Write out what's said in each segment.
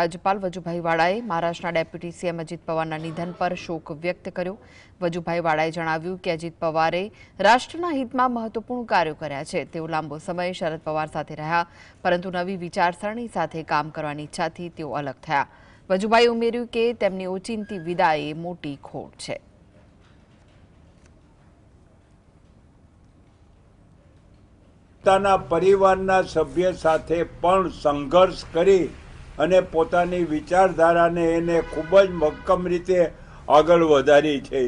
રાજ્યપાલ વજુભાઈ વાળાએ મહારાષ્ટ્રના ડેપ્યુટી સીએમ અજીત પવારના નિધન પર શોક વ્યક્ત કર્યો। વજુભાઈ વાળાએ જણાવ્યું કે અજીત પવારે રાષ્ટ્રના હિતમાં મહત્વપૂર્ણ કાર્યો કર્યા છે। તેઓ લાંબો સમય શરદ પવાર સાથે રહ્યા, પરંતુ નવી વિચારસરણી સાથે કામ કરવાની ઈચ્છાથી તેઓ અલગ થયા। વજુભાઈએ ઉમેર્યું કે તેમની ઓચિંતી વિદાય એ મોટી ખોટ છે। પોતાના પરિવારના સભ્ય સાથે પણ સંઘર્ષ કરી અને પોતાની વિચારધારાને એને ખૂબ જ મક્કમ રીતે આગળ વધારી છે।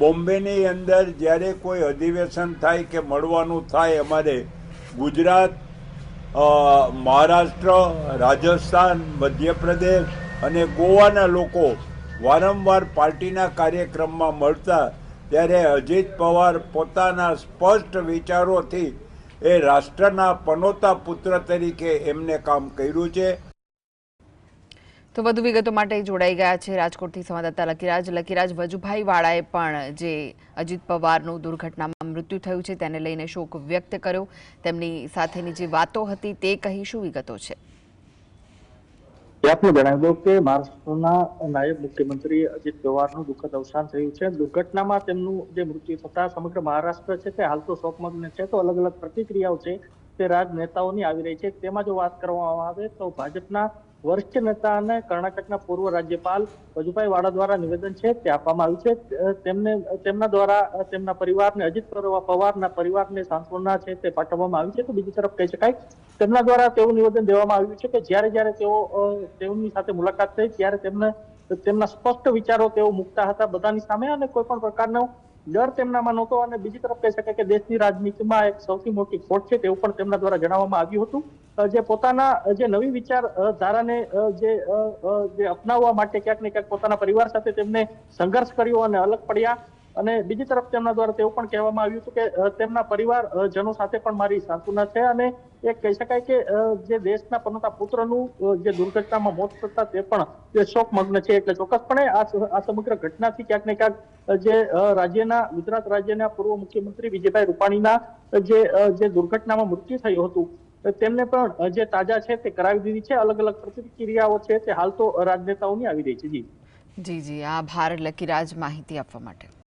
બોમ્બેની અંદર જ્યારે કોઈ અધિવેશન થાય કે મળવાનું થાય, અમારે ગુજરાત, મહારાષ્ટ્ર, રાજસ્થાન, મધ્યપ્રદેશ અને ગોવાના લોકો વારંવાર પાર્ટીના કાર્યક્રમમાં મળતા, ત્યારે અજીત પવાર પોતાના સ્પષ્ટ વિચારોથી એ રાષ્ટ્રના પનોતા પુત્ર તરીકે એમને કામ કર્યું છે। તો વધુ વિગતો માટે જોડાઈ ગયા છે રાજકોટથી સંવાદદાતા લકીરાજ। લકીરાજ, વજુભાઈ વાળાએ પણ જે અજીત પવારનું દુર્ઘટનામાં મૃત્યુ થયું છે તેને લઈને શોક વ્યક્ત કર્યો। તેમની સાથેની જે વાતો હતી તે કહી, શું વિગતો છે? આપને જણાવી દઉં કે મહારાષ્ટ્રના નાયબ મુખ્યમંત્રી અજીત પવારનું દુઃખદ અવસાન થયું છે। દુર્ઘટનામાં તેમનું જે મૃત્યુ થતા સમગ્ર મહારાષ્ટ્ર છે તે હાલ તો શોકમગ્ન છે। તો અલગ અલગ પ્રતિક્રિયાઓ છે તે રાજનેતાઓની આવી રહી છે। તેમાં જો વાત કરવામાં આવે તો ભાજપના વરિષ્ઠ નેતા અને કર્ણાટકના પૂર્વ રાજ્યપાલ વજુભાઈ વાળા દ્વારા નિવેદન છે તે આપવામાં આવ્યું છે। તેમના દ્વારા તેમના પરિવારને, અજીત પવારના પરિવારને સાંત્વના છે તે પાઠવવામાં આવી છે। તો બીજી તરફ કહી શકાય, તેમના દ્વારા તેવું નિવેદન દેવામાં આવ્યું છે કે જ્યારે તેઓની સાથે મુલાકાત થઈ ત્યારે તેમના સ્પષ્ટ વિચારો તેઓ મૂકતા હતા બધાની સામે, અને કોઈ પણ પ્રકારનો ડર તેમનામાં નહોતો। અને બીજી તરફ કહી શકાય કે દેશની રાજનીતિમાં એક સૌથી મોટી ખોટ છે તેવું પણ તેમના દ્વારા જણાવવામાં આવ્યું હતું। જે પોતાના જે નવી વિચારધારાને જે અપનાવવા માટે ક્યાંક ને ક્યાંક પોતાના પરિવાર સાથે તેમને સંઘર્ષ કર્યો અને અલગ પડ્યા। અને બીજી તરફ તેમના દ્વારા તેવું પણ કહેવામાં આવ્યું હતું કે તેમના પરિવારજનો સાથે પણ મારી સાંત્વના છે। અને એ કહી શકાય કે જે દેશના પનોતા પુત્રનું જે દુર્ઘટનામાં મોત થતા તે પણ શોકમગ્ન છે। એટલે ચોક્કસપણે આ સમગ્ર ઘટનાથી ક્યાંક ને ક્યાંક જે ગુજરાત રાજ્યના પૂર્વ મુખ્યમંત્રી વિજયભાઈ રૂપાણીના જે દુર્ઘટનામાં મૃત્યુ થયું હતું તેમને પણ જે તાજા છે તે કરાવી દીધી છે। અલગ અલગ પ્રતિક્રિયાઓ છે તે હાલ તો રાજનેતાઓની આવી રહી છે। જી જી, આભાર લકીરાજ માહિતી આપવા માટે।